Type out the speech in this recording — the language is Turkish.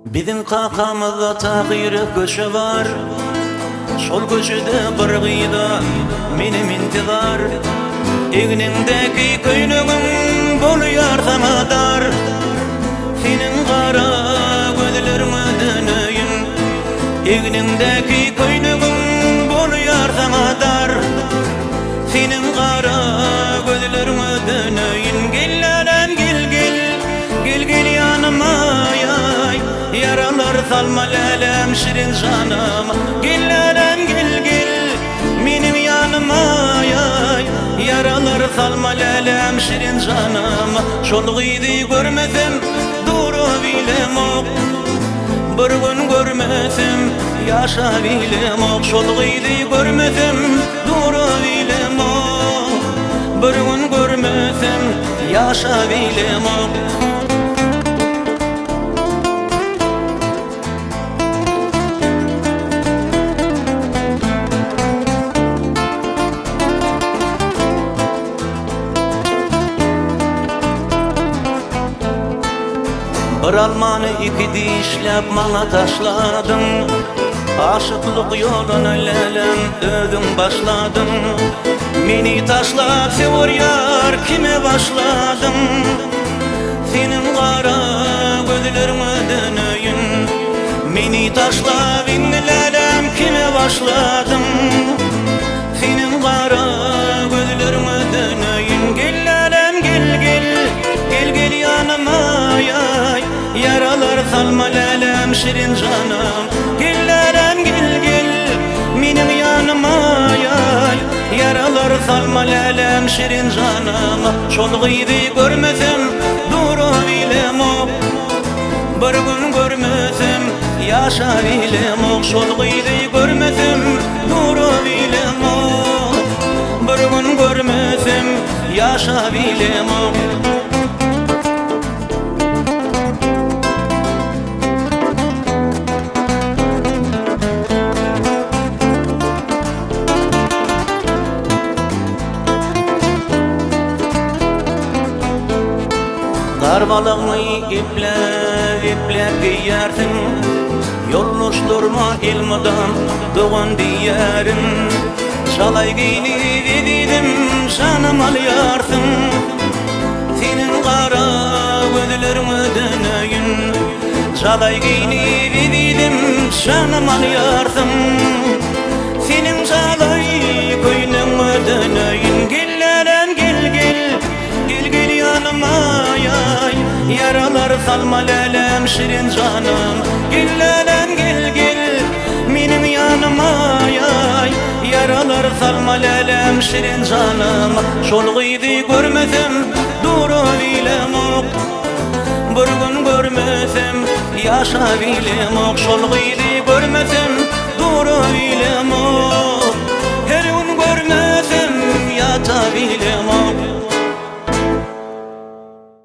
Bizim kakamızda tağyırı köşe var. Şol köşede bir gıyda menim intizar. Egnindeki köynüğün boluyar sana dar. Senin kara gözlerine döneyim. Egnindeki köynüğün boluyar sana dar. Senin kara gözlerine döneyim. Gel lan gel gel, gel gel yanıma yay. Yaralar salma lelem şirin canıma. Gel lan gel gel, benim yanıma yay. Yaralar salma lelem şirin canıma. Şol gıydı görmesem doğru bilem ok. Bir gün görmesem yaşa bilem ok. Şol gıydı görmesem doğru bilem ok. Bir gün görmesem yaşa bilem ok. Bir almanı iki dişlep bana taşladın. Aşıklık yoluna lelem özüm başladın. Meni taşlap sevur yar kime başladın? Senin kara gözlerine döneyim. Meni taşlap lelem kime başladın? Senin kara gözlerine döneyim. Gel lelem gel gel, gel gel yanıma yay. Yaralar salma lelem şirin canım. Gel lelem gel gel, benim yanıma yay. Yaralar salma lelem şirin canım. Şol gıydı görmesem doğru bilem ok. Bir gün görmesem yaşa bilem ok. Şol gıydı görmesem doğru bilem ok. Bir gün görmesem yaşa bilem ok. Darbalığını iplep giyersin. Yolnuş durma ilmadan doğan diyerin. Şalay giyini dedim şanım alayarsın. Senin kara gözlerine döneyim. Şalay giyini dedim şanım alayarsın. Senin şalay köynüne döneyim. Gel lan gel gel, gel gel yanıma yay. Yaralar salma lelem şirin canım. Gel lan gel gel, benim yanıma yay. Yaralar salma lelem şirin canım. Şol gıydı görmesem doğru bilem ok. Bir gün görmesem yaşa bilem ok. Şol gıydı görmesem doğru bilem